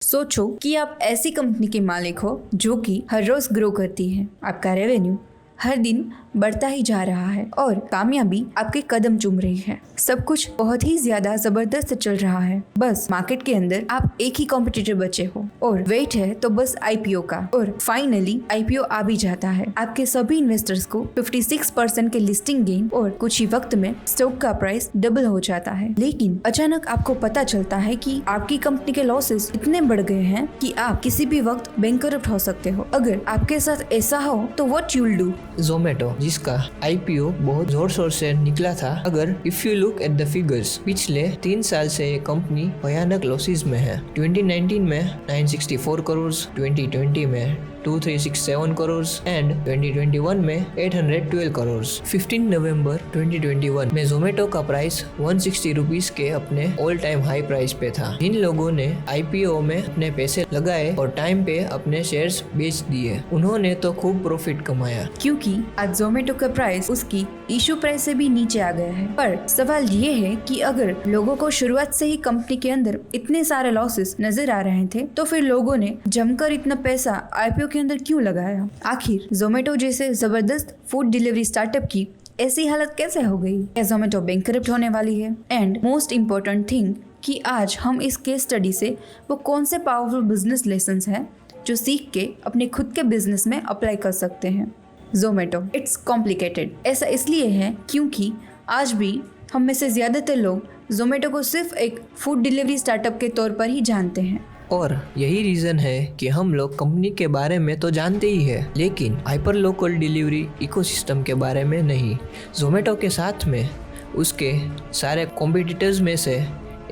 सोचो कि आप ऐसी कंपनी के मालिक हो जो कि हर रोज ग्रो करती है। आपका रेवेन्यू हर दिन बढ़ता ही जा रहा है और कामयाबी आपके कदम चूम रही है। सब कुछ बहुत ही ज्यादा जबरदस्त चल रहा है। बस मार्केट के अंदर आप एक ही कॉम्पिटिटर बचे हो और वेट है तो बस आईपीओ का। और फाइनली आईपीओ आ भी जाता है। आपके सभी इन्वेस्टर्स को 56% के लिस्टिंग गेन और कुछ ही वक्त में स्टॉक का प्राइस डबल हो जाता है। लेकिन अचानक आपको पता चलता है कि आपकी कंपनी के लॉसेस इतने बढ़ गए हैं कि आप किसी भी वक्त बैंकरप्ट हो सकते हो। अगर आपके साथ ऐसा हो तो what you will do? Zomato, जिसका आईपीओ बहुत जोर शोर से निकला था। अगर if you look at the figures, पिछले 3 साल से ये कंपनी भयानक लॉसेस में है। 2019 में 964 करोड़, 2020 में 2367 करोड़ एंड 2021 में 812 करोड़। 15 नवंबर 2021 में जोमेटो का प्राइस 160 रुपीस के अपने ऑल टाइम हाई प्राइस पे था। जिन लोगों ने आईपीओ में अपने पैसे लगाए और टाइम पे अपने शेयर्स बेच दिए, उन्होंने तो खूब प्रॉफिट कमाया। क्योंकि आज जोमेटो का प्राइस उसकी इशू प्राइस से भी नीचे आ गया है। पर सवाल ये है कि अगर लोगों को शुरुआत से ही कंपनी के अंदर इतने सारे लॉसेस नजर आ रहे थे तो फिर लोगों ने जमकर इतना पैसा आईपीओ के अंदर क्यों लगाया? आखिर जोमेटो जैसे जबरदस्त फूड डिलीवरी स्टार्टअप की ऐसी हालत कैसे हो गई? क्या जोमेटो बैंकरप्ट होने वाली है? एंड मोस्ट इम्पोर्टेंट थिंग कि आज हम इस केस स्टडी से वो कौन से पावरफुल बिजनेस लेसन्स हैं जो सीख के अपने खुद के बिजनेस में अप्लाई कर सकते हैं। Zomato it's complicated. ऐसा इसलिए है क्योंकि आज भी हम में से ज्यादातर लोग जोमेटो को सिर्फ एक फूड डिलीवरी स्टार्टअप के तौर पर ही जानते हैं। और यही रीजन है कि हम लोग कंपनी के बारे में तो जानते ही है, लेकिन हाइपर लोकल डिलीवरी इकोसिस्टम के बारे में नहीं। जोमेटो के साथ में उसके सारे कॉम्पिटिटर्स में से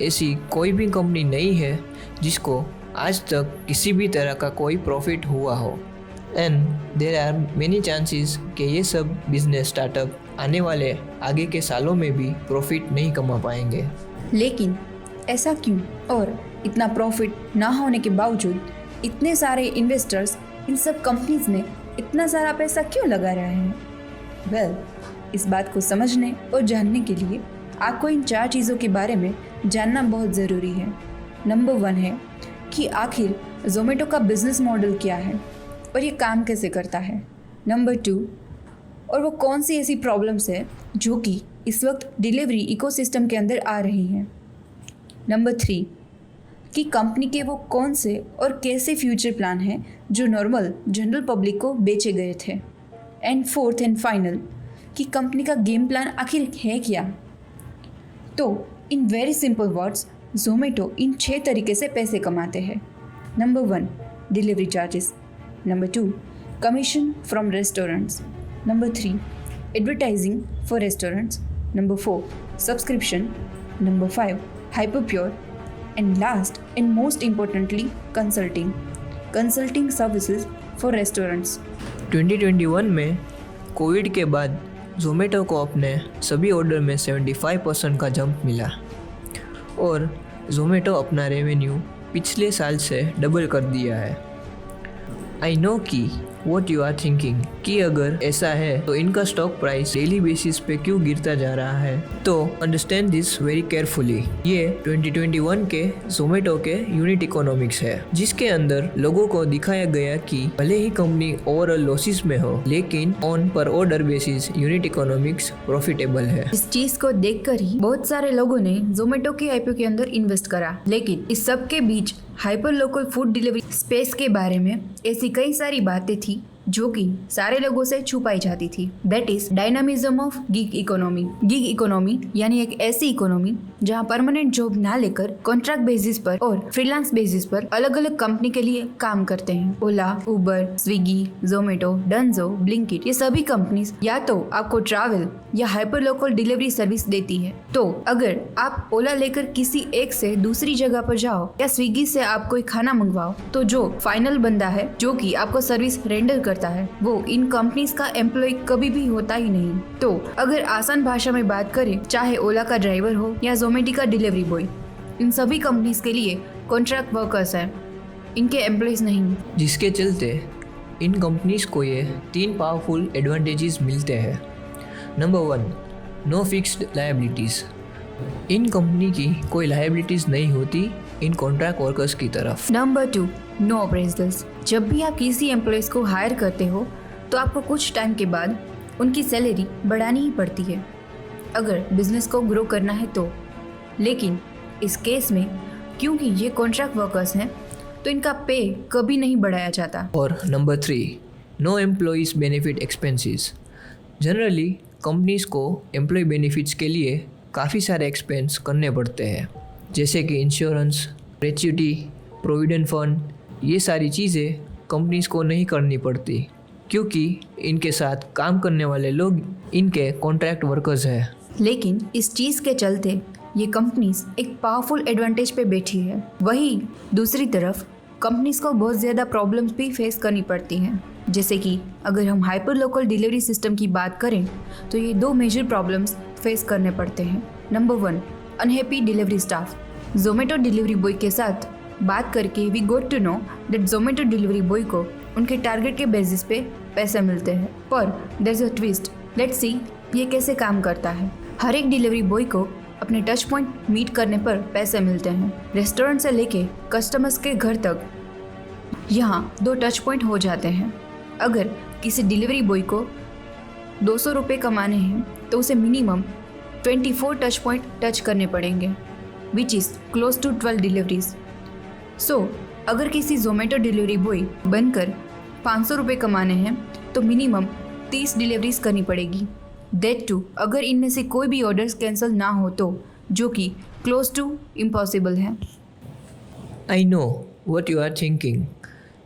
ऐसी कोई भी कंपनी नहीं है जिसको आज तक किसी भी तरह का कोई प्रॉफिट हुआ हो। And there are many chances कि ये सब बिजनेस स्टार्टअप आने वाले आगे के सालों में भी प्रॉफिट नहीं कमा पाएंगे। लेकिन ऐसा क्यों? और इतना प्रॉफिट ना होने के बावजूद इतने सारे इन्वेस्टर्स इन सब कंपनीज में इतना सारा पैसा क्यों लगा रहे हैं? वेल, इस बात को समझने और जानने के लिए आपको इन 4 चीज़ों के बारे में जानना बहुत ज़रूरी है। नंबर 1 है कि आखिर जोमेटो का बिजनेस मॉडल क्या है और ये काम कैसे करता है। नंबर 2, और वो कौन सी ऐसी प्रॉब्लम्स है जो कि इस वक्त डिलीवरी इकोसिस्टम के अंदर आ रही हैं। नंबर 3, कि कंपनी के वो कौन से और कैसे फ्यूचर प्लान हैं जो नॉर्मल जनरल पब्लिक को बेचे गए थे। एंड 4th एंड फाइनल, कि कंपनी का गेम प्लान आखिर है क्या। तो in very simple words, Zomato इन 6 तरीके से पैसे कमाते हैं। Number 1, delivery charges. Number 2, commission from restaurants. Number 3, advertising for restaurants. Number 4, subscription. Number 5, hyper pure. And last and most importantly, consulting services for restaurants. 2021 में कोविड के बाद जोमेटो को अपने सभी ऑर्डर में 75% का जंप मिला और जोमेटो अपना रेवेन्यू पिछले साल से डबल कर दिया है। आई नो कि वॉट यू आर थिंकिंग कि अगर ऐसा है तो इनका स्टॉक प्राइस डेली बेसिस पे क्यों गिरता जा रहा है। तो अंडरस्टैंड दिस वेरी केयरफुली। ये 2021 के जोमेटो के यूनिट इकोनॉमिक्स है, जिसके अंदर लोगों को दिखाया गया कि भले ही कंपनी ओवरऑल लॉसेस में हो, लेकिन ऑन पर order basis unit economics profitable है। इस चीज को देखकर ही बहुत सारे लोगों ने जोमेटो के आईपीओ के अंदर इन्वेस्ट करा। लेकिन इस सब के बीच hyper local food delivery space के बारे में ऐसी कई सारी बातें थी जो कि सारे लोगों से छुपाई जाती थी। That is dynamism of gig economy. Gig economy यानी एक ऐसी इकोनॉमी जहां परमानेंट जॉब ना लेकर कॉन्ट्रैक्ट बेसिस पर और फ्रीलांस बेसिस पर अलग अलग कंपनी के लिए काम करते हैं। ओला, उबर, स्विगी, जोमेटो, डंजो, ब्लिंकिट, ये सभी कंपनीज या तो आपको ट्रैवल या हाइपर लोकल डिलीवरी सर्विस देती है। तो अगर आप ओला लेकर किसी एक से दूसरी जगह पर जाओ या स्विगी से आप कोई खाना मंगवाओ, तो जो फाइनल बंदा है जो कि आपको सर्विस रेंडर करता है वो इन कंपनीज का एम्प्लॉय कभी भी होता ही नहीं। तो अगर आसान भाषा में बात करें, चाहे ओला का ड्राइवर हो या जोमेटो का डिलीवरी बॉय, इन सभी कंपनीज के लिए कॉन्ट्रैक्ट वर्कर्स हैं, इनके एम्प्लॉयज नहीं। जिसके चलते इन कंपनीज को ये 3 पावरफुल एडवांटेजेस मिलते हैं। Number 1, no fixed liabilities. इन कंपनी की कोई लायबिलिटीज़ नहीं होती इन कॉन्ट्रैक्ट वर्कर्स की तरफ। Number 2, no appraisals. जब भी आप किसी एम्प्लॉयज़ को हायर करते हो तो आपको कुछ टाइम के बाद उनकी सैलरी बढ़ानी ही पड़ती है अगर बिजनेस को ग्रो करना है तो। लेकिन इस केस में क्योंकि ये कॉन्ट्रैक्ट वर्कर्स हैं तो इनका पे कभी नहीं बढ़ाया जाता। और number 3, no employees benefit expenses. Generally companies को एम्प्लॉय बेनिफिट्स के लिए काफ़ी सारे एक्सपेंस करने पड़ते हैं, जैसे कि इंश्योरेंस, ग्रेच्युटी, प्रोविडेंट फंड। ये सारी चीज़ें कंपनीज को नहीं करनी पड़ती क्योंकि इनके साथ काम करने वाले लोग इनके कॉन्ट्रैक्ट वर्कर्स हैं। लेकिन इस चीज़ के चलते ये कंपनीज एक पावरफुल एडवांटेज पे बैठी है। वहीं दूसरी तरफ कंपनीज को बहुत ज़्यादा प्रॉब्लम्स भी फेस करनी पड़ती हैं, जैसे कि अगर हम हाइपर लोकल डिलीवरी सिस्टम की बात करें तो ये 2 मेजर प्रॉब्लम्स फेस करने पड़ते हैं। Number 1, unhappy delivery staff. Zomato delivery boy के साथ बात करके we got to know that Zomato delivery boy को उनके टारगेट के बेसिस पे पैसे मिलते हैं, पर there is a twist. Let's see ये कैसे काम करता है। हर एक डिलीवरी बॉय को अपने टच पॉइंट मीट करने पर पैसे मिलते हैं। रेस्टोरेंट से लेके कस्टमर्स के घर तक यहाँ 2 टच पॉइंट हो जाते हैं। अगर किसी डिलीवरी बॉय को 200 रुपये कमाने हैं तो उसे मिनिमम 24 टच पॉइंट टच करने पड़ेंगे, which is close to 12 deliveries. So अगर किसी जोमेटो डिलीवरी बॉय बनकर 500 रुपये कमाने हैं तो मिनिमम 30 डिलीवरीज करनी पड़ेगी। दैट टू अगर इनमें से कोई भी ऑर्डर्स कैंसिल ना हो तो, जो कि क्लोज टू इम्पॉसिबल है। I know what you are thinking.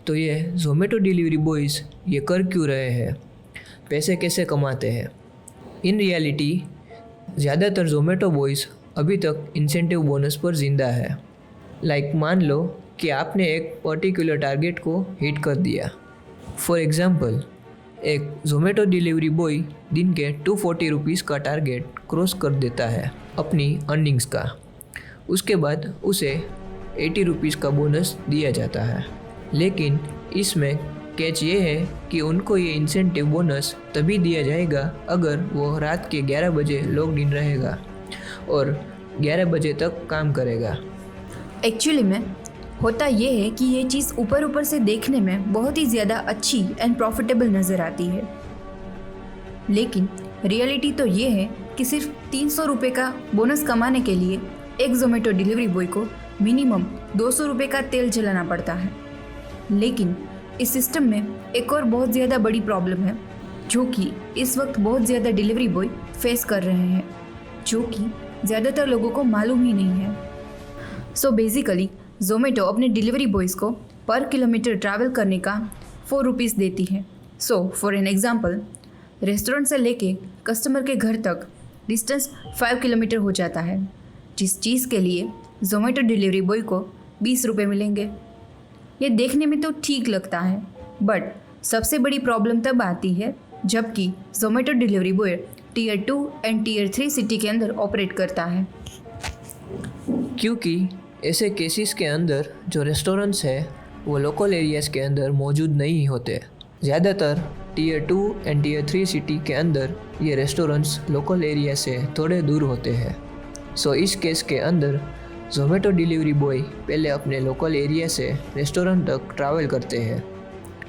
तो ये जोमेटो डिलीवरी बॉयज़ ये कर क्यों रहे हैं, पैसे कैसे कमाते हैं? इन रियलिटी ज़्यादातर जोमेटो बॉयज़ अभी तक इंसेंटिव बोनस पर ज़िंदा है। लाइक मान लो कि आपने एक पर्टिकुलर टारगेट को हिट कर दिया। फॉर एग्ज़ाम्पल, एक जोमेटो डिलीवरी बॉय दिन के 240 रुपीज़ का टारगेट क्रॉस कर देता है अपनी अर्निंग्स का। उसके बाद उसे 80 रुपीज़ का बोनस दिया जाता है। लेकिन इसमें कैच ये है कि उनको ये इंसेंटिव बोनस तभी दिया जाएगा अगर वो रात के 11 बजे लॉग्ड इन रहेगा और 11 बजे तक काम करेगा। एक्चुअली में होता ये है कि ये चीज़ ऊपर ऊपर से देखने में बहुत ही ज़्यादा अच्छी एंड प्रॉफिटेबल नज़र आती है, लेकिन रियलिटी तो ये है कि सिर्फ 300 रुपये का बोनस कमाने के लिए एक जोमेटो डिलीवरी बॉय को मिनिमम 200 रुपये का तेल जलाना पड़ता है। लेकिन इस सिस्टम में एक और बहुत ज़्यादा बड़ी प्रॉब्लम है जो कि इस वक्त बहुत ज़्यादा डिलीवरी बॉय फेस कर रहे हैं, जो कि ज़्यादातर लोगों को मालूम ही नहीं है। सो बेसिकली जोमेटो अपने डिलीवरी बॉयज़ को पर किलोमीटर ट्रैवल करने का 4 रुपीज़ देती है। So for an example, restaurant से लेके कस्टमर के घर तक डिस्टेंस 5 किलोमीटर हो जाता है, जिस चीज़ के लिए जोमेटो डिलीवरी बॉय को 20 रुपये मिलेंगे। ये देखने में तो ठीक लगता है, बट सबसे बड़ी प्रॉब्लम तब आती है जबकि Zomato delivery boy tier 2 and tier 3 city के अंदर ऑपरेट करता है। क्योंकि ऐसे केसेस के अंदर जो रेस्टोरेंट्स है वो लोकल एरियाज़ के अंदर मौजूद नहीं होते। ज़्यादातर टीयर 2 एंड टीयर 3 सिटी के अंदर ये रेस्टोरेंट्स लोकल एरिया से थोड़े दूर होते हैं। सो इस केस के अंदर जोमेटो डिलीवरी बॉय पहले अपने लोकल एरिया से रेस्टोरेंट तक ट्रैवल करते हैं,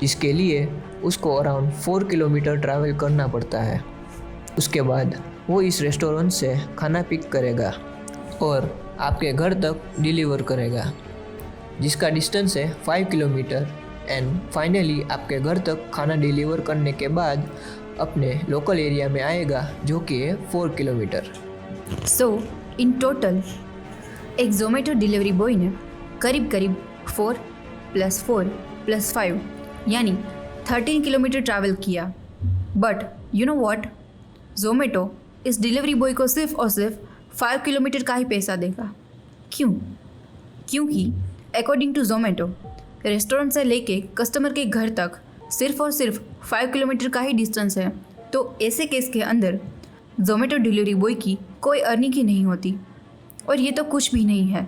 जिसके लिए उसको अराउंड 4 किलोमीटर ट्रैवल करना पड़ता है। उसके बाद वो इस रेस्टोरेंट से खाना पिक करेगा और आपके घर तक डिलीवर करेगा, जिसका डिस्टेंस है 5 किलोमीटर। एंड फाइनली आपके घर तक खाना डिलीवर करने के बाद अपने लोकल एरिया में आएगा, जो कि है 4 किलोमीटर। सो इन टोटल एक जोमेटो डिलीवरी बॉय ने करीब करीब 4 + 4 + 5 यानी 13 किलोमीटर ट्रैवल किया। But you know what, Zomato इस डिलीवरी बॉय को सिर्फ और सिर्फ 5 किलोमीटर का ही पैसा देगा। क्यों? क्योंकि अकॉर्डिंग टू जोमेटो रेस्टोरेंट से लेके कस्टमर के घर तक सिर्फ और सिर्फ 5 किलोमीटर का ही डिस्टेंस है। तो ऐसे केस के अंदर जोमेटो डिलीवरी बॉय की कोई अर्निंग ही नहीं होती। और ये तो कुछ भी नहीं है।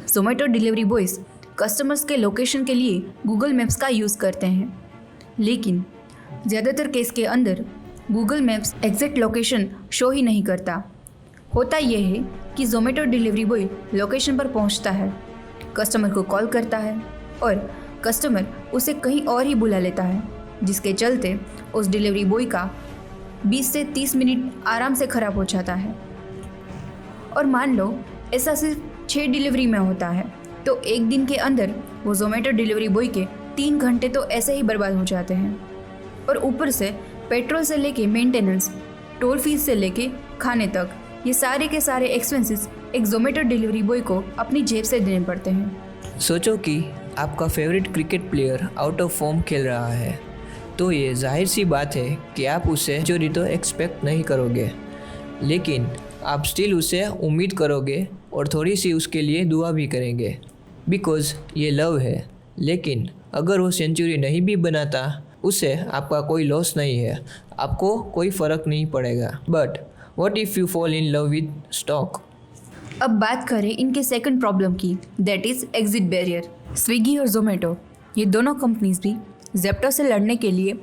जोमेटो डिलीवरी बॉयज़ कस्टमर्स के लोकेशन के लिए गूगल मैप्स का यूज़ करते हैं, लेकिन ज़्यादातर केस के अंदर Google Maps exact location show ही नहीं करता। होता यह है कि ज़ोमेटो डिलीवरी बॉय लोकेशन पर पहुंचता है, कस्टमर को कॉल करता है और कस्टमर उसे कहीं और ही बुला लेता है, जिसके चलते उस डिलीवरी बॉय का 20 से 30 मिनट आराम से ख़राब हो जाता है। और मान लो ऐसा सिर्फ 6 डिलीवरी में होता है, तो एक दिन के अंदर वो ज़ोमेटो डिलीवरी बॉय के 3 घंटे तो ऐसे ही बर्बाद हो जाते हैं। और ऊपर से पेट्रोल से लेके मेंटेनेंस, टोल फीस से लेके खाने तक, ये सारे के सारे एक्सपेंसेस एक ज़ोमेटो डिलीवरी बॉय को अपनी जेब से देने पड़ते हैं। सोचो कि आपका favourite cricket player out of form खेल रहा है, तो ये जाहिर सी बात है कि आप उससे चोरी तो एक्सपेक्ट नहीं करोगे, लेकिन आप स्टिल उसे उम्मीद करोगे और थोड़ी सी उसके लिए दुआ भी करेंगे, बिकॉज़ ये लव है। लेकिन अगर वो सेंचुरी नहीं भी बनाता, उससे आपका कोई लॉस नहीं है, आपको कोई फ़र्क नहीं पड़ेगा। But what if you fall in love with stock? अब बात करें इनके सेकंड प्रॉब्लम की, that is exit barrier. Swiggy और ज़ोमेटो ये दोनों कंपनीज भी ज़ेप्टो से लड़ने के लिए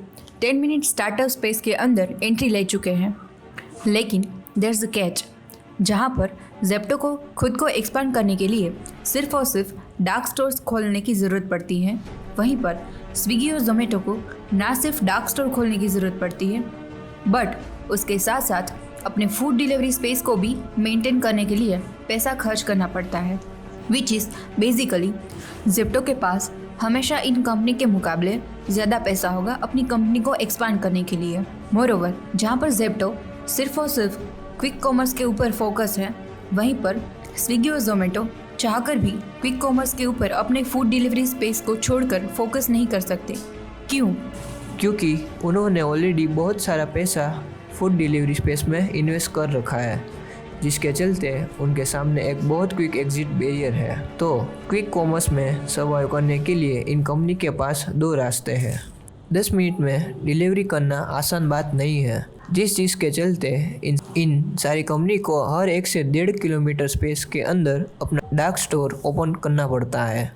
10 मिनट स्टार्टअप स्पेस के अंदर एंट्री ले चुके हैं, लेकिन देयर इज़ अ कैच, जहाँ पर ज़ेप्टो को खुद को एक्सपांड करने के लिए सिर्फ और सिर्फ डार्क स्टोर्स खोलने की ज़रूरत पड़ती है। वहीं पर स्विगी और ज़ोमेटो को ना सिर्फ डार्क स्टोर खोलने की ज़रूरत पड़ती है, बट उसके साथ साथ अपने फूड डिलीवरी स्पेस को भी मेंटेन करने के लिए पैसा खर्च करना पड़ता है, विच इज़ बेसिकली ज़ेप्टो के पास हमेशा इन कंपनी के मुकाबले ज़्यादा पैसा होगा अपनी कंपनी को एक्सपांड करने के लिए। मोरओवर, जहाँ पर ज़ेप्टो सिर्फ और सिर्फ क्विक कॉमर्स के ऊपर फोकस है, वहीं पर स्विगी और ज़ोमेटो चाहकर भी क्विक कॉमर्स के ऊपर अपने फूड डिलीवरी स्पेस को छोड़कर फोकस नहीं कर सकते। क्यों? क्योंकि उन्होंने ऑलरेडी बहुत सारा पैसा फूड डिलीवरी स्पेस में इन्वेस्ट कर रखा है, जिसके चलते उनके सामने एक बहुत क्विक एग्जिट बैरियर है। तो क्विक कॉमर्स में सर्वाइव करने के लिए इन कंपनी के पास 2 रास्ते हैं। 10 मिनट में डिलीवरी करना आसान बात नहीं है, जिस चीज़ के चलते इन सारी कंपनी को हर 1 से 1.5 किलोमीटर स्पेस के अंदर अपना डार्क स्टोर ओपन करना पड़ता है।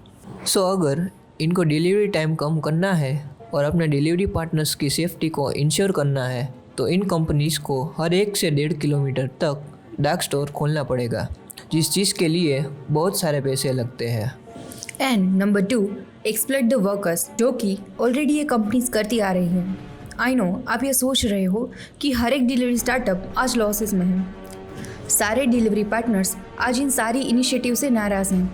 सो अगर इनको डिलीवरी टाइम कम करना है और अपने डिलीवरी पार्टनर्स की सेफ्टी को इंश्योर करना है, तो इन कंपनीज़ को हर 1 से 1.5 किलोमीटर तक डार्क स्टोर खोलना पड़ेगा, जिस चीज़ के लिए बहुत सारे पैसे लगते हैं। And number 2, exploit the workers, जो कि ऑलरेडी ये कंपनीज करती आ रही हैं। आई नो आप ये सोच रहे हो कि हर एक डिलीवरी स्टार्टअप आज लॉसेस में है, सारे डिलीवरी पार्टनर्स आज इन सारी इनिशिएटिव से नाराज़ हैं,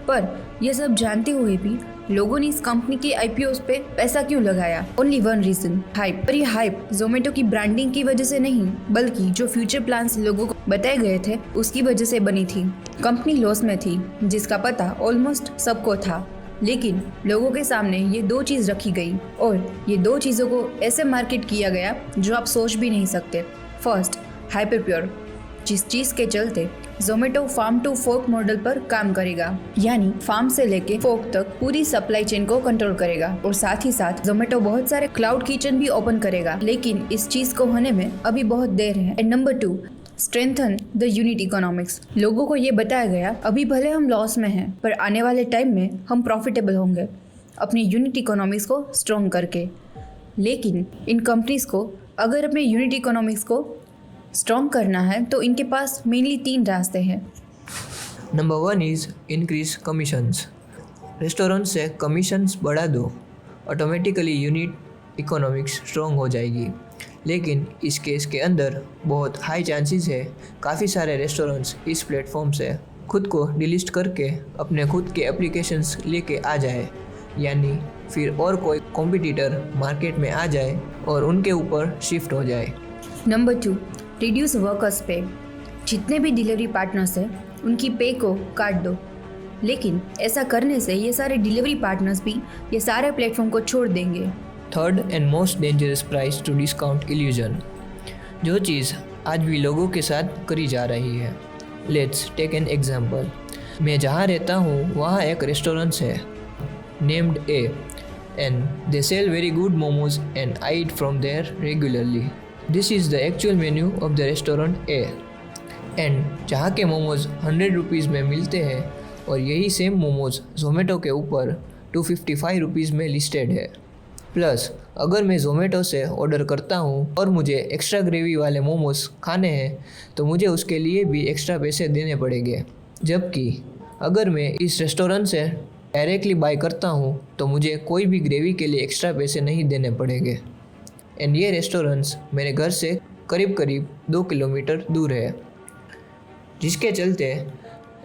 पर यह सब जानते हुए भी लोगों ने इस कंपनी के आईपीओस पे पैसा क्यों लगाया? Only one reason, hype. पर ये हाइप ज़ोमेटो की ब्रांडिंग की वजह से नहीं, बल्कि जो फ्यूचर प्लान्स लोगों को बताए गए थे उसकी वजह से बनी थी। कंपनी लॉस में थी, जिसका पता ऑलमोस्ट सबको था, लेकिन लोगों के सामने ये 2 चीज़ रखी गई और ये 2 चीज़ों को ऐसे मार्केट किया गया जो आप सोच भी नहीं सकते। फर्स्ट, हाइपर प्योर, जिस चीज़ के चलते Zomato farm to fork model पर काम करेगा, यानी फार्म से लेके फोर्क तक पूरी सप्लाई चेन को कंट्रोल करेगा। और साथ ही साथ ज़ोमेटो बहुत सारे क्लाउड किचन भी ओपन करेगा, लेकिन इस चीज़ को होने में अभी बहुत देर है। And number 2, strengthen the unit economics. लोगों को ये बताया गया अभी भले हम लॉस में हैं, पर आने वाले टाइम में हम प्रॉफिटेबल होंगे अपनी यूनिट इकोनॉमिक्स को स्ट्रॉन्ग करके। लेकिन इन कंपनीज को अगर अपने यूनिट इकोनॉमिक्स को स्ट्रॉन्ग करना है तो इनके पास मेनली 3 रास्ते हैं। Number 1 is increase commissions. Restaurant से कमीशंस बढ़ा दो, ऑटोमेटिकली यूनिट इकोनॉमिक्स स्ट्रॉन्ग हो जाएगी। लेकिन इस केस के अंदर बहुत हाई चांसेस है काफ़ी सारे रेस्टोरेंट्स इस प्लेटफॉर्म से खुद को डिलिस्ट करके अपने खुद के एप्लीकेशंस लेके आ जाए, यानी फिर और कोई कॉम्पिटिटर मार्केट में आ जाए और उनके ऊपर शिफ्ट हो जाए। नंबर 2, रिड्यूस वर्कर्स पे। जितने भी डिलीवरी पार्टनर्स हैं उनकी पे को काट दो, लेकिन ऐसा करने से ये सारे डिलीवरी पार्टनर्स भी ये सारे प्लेटफॉर्म को छोड़ देंगे। Third and most dangerous price to discount illusion, जो चीज़ आज भी लोगों के साथ करी जा रही है। Let's take an example. मैं जहाँ रहता हूँ वहाँ एक रेस्टोरेंट है named A, and they sell very good momos and I eat from there regularly. This is the actual menu of the restaurant A, and जहाँ के मोमोज 100 रुपीज़ में मिलते हैं और यही सेम मोमोज ज़ोमेटो के ऊपर 255 रुपीज़ में लिस्टेड है। प्लस अगर मैं ज़ोमेटो से ऑर्डर करता हूँ और मुझे एक्स्ट्रा ग्रेवी वाले मोमोज खाने हैं तो मुझे उसके लिए भी एक्स्ट्रा पैसे देने पड़ेंगे, जबकि अगर मैं इस रेस्टोरेंट से डायरेक्टली बाय करता हूँ तो मुझे कोई भी ग्रेवी के लिए एक्स्ट्रा पैसे नहीं देने पड़ेंगे। एंड ये रेस्टोरेंट्स मेरे घर से करीब करीब 2 किलोमीटर दूर है, जिसके चलते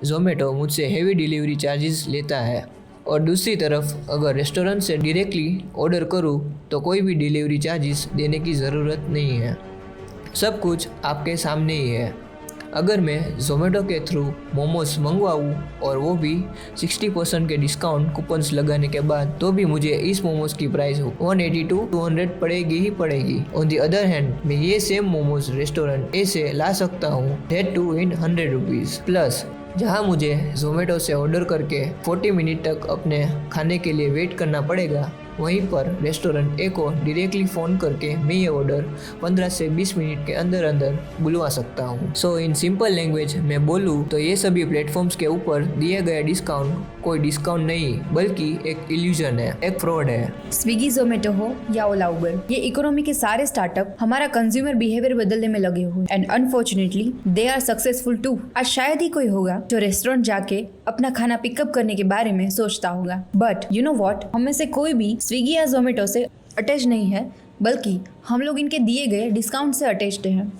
ज़ोमेटो मुझसे हेवी डिलीवरी चार्जेस लेता है। और दूसरी तरफ अगर रेस्टोरेंट से डायरेक्टली ऑर्डर करूँ तो कोई भी डिलीवरी चार्जेस देने की ज़रूरत नहीं है, सब कुछ आपके सामने ही है। अगर मैं ज़ोमेटो के थ्रू मोमोज मंगवाऊँ और वो भी 60% के डिस्काउंट कूपन्स लगाने के बाद, तो भी मुझे इस मोमोज की प्राइस 180 to 200 पड़ेगी ही पड़ेगी। ऑन दी अदर हैंड मैं ये सेम मोमोज रेस्टोरेंट ए से ला सकता हूँ, that too in 100 rupees. Plus जहाँ मुझे ज़ोमेटो से ऑर्डर करके 40 मिनट तक अपने खाने के लिए वेट करना पड़ेगा, वहीं पर रेस्टोरेंट ए को डायरेक्टली फ़ोन करके मैं ये ऑर्डर 15 से 20 मिनट के अंदर अंदर बुलवा सकता हूँ। सो इन सिंपल लैंग्वेज मैं बोलूँ तो ये सभी प्लेटफॉर्म्स के ऊपर दिए गए डिस्काउंट कोई डिस्काउंट नहीं बल्कि एक इल्यूजन है, एक फ्रॉड है। स्विगी, जोमेटो हो या ओला उबर, ये इकोनॉमी के सारे स्टार्टअप हमारा कंज्यूमर बिहेवियर बदलने में लगे हुए and unfortunately they are successful too. आज शायद ही कोई होगा जो रेस्टोरेंट जाके अपना खाना पिकअप करने के बारे में सोचता होगा, बट यू नो व्हाट, हम में से कोई भी स्विगी या जोमेटो से अटैच नहीं है, बल्कि हम लोग इनके दिए गए डिस्काउंट से अटैच्ड हैं।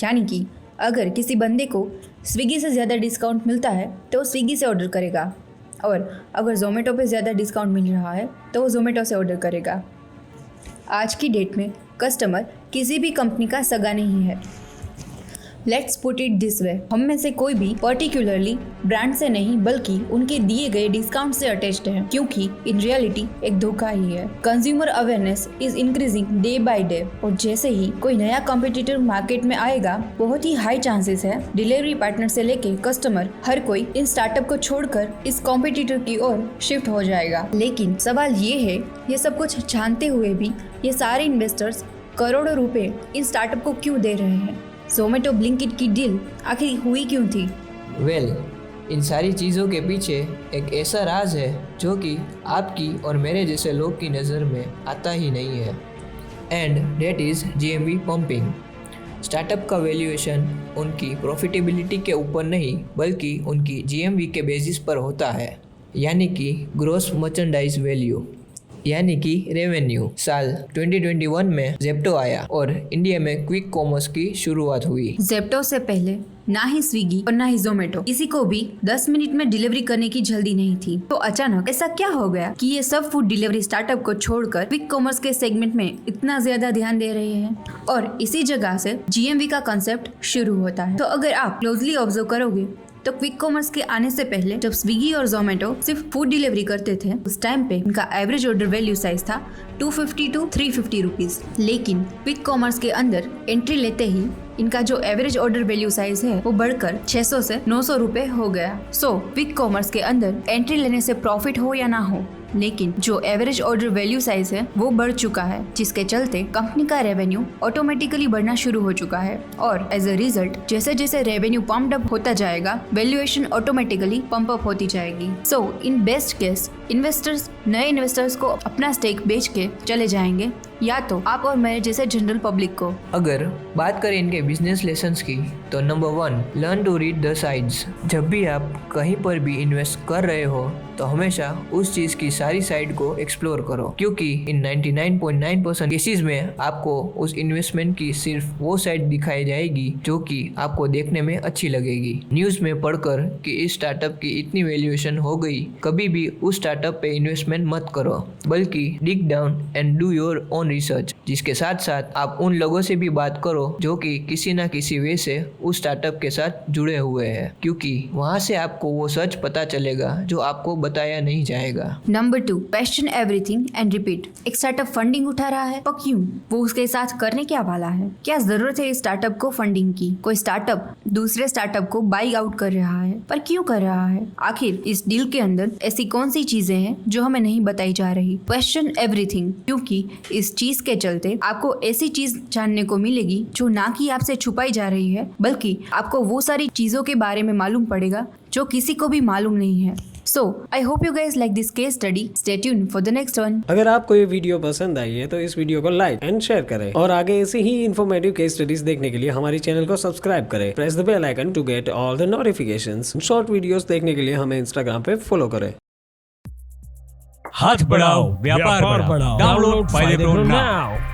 यानी कि अगर किसी बंदे को स्विगी से ज़्यादा डिस्काउंट मिलता है तो वो स्विगी से ऑर्डर करेगा, और अगर जोमेटो पे ज़्यादा डिस्काउंट मिल रहा है तो वो जोमेटो से ऑर्डर करेगा। आज की डेट में कस्टमर किसी भी कंपनी का सगा नहीं है। Let's put it this way, हम में से कोई भी पर्टिकुलरली ब्रांड से नहीं बल्कि उनके दिए गए डिस्काउंट से अटैच्ड है, क्योंकि इन रियलिटी एक धोखा ही है। Consumer awareness is increasing day by day, और जैसे ही कोई नया कॉम्पिटिटर मार्केट में आएगा, बहुत ही हाई चांसेस है डिलीवरी पार्टनर से लेके कस्टमर हर कोई इन स्टार्टअप को छोड़कर इस कॉम्पिटिटर की ओर शिफ्ट हो जाएगा। लेकिन सवाल ये है, ये सब कुछ जानते हुए भी ये सारे इन्वेस्टर्स करोड़ों रुपए इन स्टार्टअप को क्यों दे रहे हैं? ज़ोमेटो ब्लिंकिट की डील आखिर हुई क्यों थी? इन सारी चीज़ों के पीछे एक ऐसा राज है जो कि आपकी और मेरे जैसे लोग की नज़र में आता ही नहीं है, and that is GMV pumping. Startup का वैल्यूएशन उनकी प्रॉफिटेबिलिटी के ऊपर नहीं बल्कि उनकी GMV के बेसिस पर होता है, यानी कि ग्रॉस मर्चेंडाइज वैल्यू, यानी कि रेवेन्यू। साल 2021 में जेप्टो आया और इंडिया में क्विक कॉमर्स की शुरुआत हुई। जेप्टो से पहले ना ही स्विगी और ना ही जोमेटो किसी को भी 10 मिनट में डिलीवरी करने की जल्दी नहीं थी। तो अचानक ऐसा क्या हो गया कि ये सब फूड डिलीवरी स्टार्टअप को छोड़कर क्विक कॉमर्स के सेगमेंट में इतना ज्यादा ध्यान दे रहे हैं? और इसी जगह से GMV का कंसेप्ट शुरू होता है। तो अगर आप क्लोजली ऑब्जर्व करोगे तो क्विक कॉमर्स के आने से पहले जब स्विगी और जोमेटो सिर्फ फूड डिलीवरी करते थे, उस टाइम पे इनका एवरेज ऑर्डर वैल्यू साइज था 250 to 350 रुपीज। लेकिन क्विक कॉमर्स के अंदर एंट्री लेते ही इनका जो एवरेज ऑर्डर वैल्यू साइज है वो बढ़कर 600 से 900 रुपए हो गया। सो क्विक कॉमर्स के अंदर एंट्री लेने से प्रॉफिट हो या ना हो, लेकिन जो एवरेज ऑर्डर वैल्यू साइज है वो बढ़ चुका है, जिसके चलते कंपनी का रेवेन्यू ऑटोमेटिकली बढ़ना शुरू हो चुका है। और एज अ रिजल्ट जैसे जैसे रेवेन्यू पम्प्ड अप होता जाएगा, वैल्यूएशन ऑटोमेटिकली पंप अप होती जाएगी। सो इन बेस्ट केस इन्वेस्टर्स नए इन्वेस्टर्स को अपना स्टेक बेच के चले जाएंगे, या तो आप और मेरे जैसे जनरल पब्लिक को। अगर बात करें इनके बिजनेस लेसन्स की तो number 1, learn to read the sides. जब भी आप कहीं पर भी इन्वेस्ट कर रहे हो तो हमेशा उस चीज़ की सारी साइड को एक्सप्लोर करो, क्योंकि इन 99.9% केसेस में आपको उस इन्वेस्टमेंट की सिर्फ वो साइड दिखाई जाएगी जो कि आपको देखने में अच्छी लगेगी। न्यूज़ में पढ़कर कि इस स्टार्टअप की इतनी वैल्यूएशन हो गई, कभी भी उस स्टार्टअप पे इन्वेस्टमेंट मत करो, बल्कि dig down and do your own research. जिसके साथ साथ आप उन लोगों से भी बात करो जो कि किसी ना किसी वे से उस स्टार्टअप के साथ जुड़े हुए हैं, क्योंकि वहाँ से आपको वो सच पता चलेगा जो आपको बताया नहीं जाएगा। Number 2, question everything and repeat. एक स्टार्टअप फंडिंग उठा रहा है तो क्यों? वो उसके साथ करने क्या वाला है? क्या जरूरत है इस स्टार्टअप को फंडिंग की? कोई स्टार्टअप दूसरे स्टार्टअप को बाई आउट कर रहा है, पर क्यों कर रहा है? आखिर इस डील के अंदर ऐसी कौन सी चीजें हैं जो हमें नहीं बताई जा रही? क्वेश्चन एवरीथिंग, क्योंकि इस चीज के चलते आपको ऐसी चीज जानने को मिलेगी जो ना कि आपसे छुपाई जा रही है, बल्कि आपको वो सारी चीजों के बारे में मालूम पड़ेगा जो किसी को भी मालूम नहीं है। So, I hope you guys like this case study. Stay tuned for the next one. अगर आपको ये वीडियो पसंद आई है तो इस वीडियो को लाइक एंड शेयर करें और आगे ऐसे ही इन्फॉर्मेटिव केस स्टडीज देखने के लिए हमारे चैनल को सब्सक्राइब करें। Press the bell icon to get all the notifications. Short videos देखने के लिए हमें इंस्टाग्राम पे फॉलो करें। हाथ बढ़ाओ व्यापार बढ़ाओ। डाउनलोड फायदे प्रो नाउ।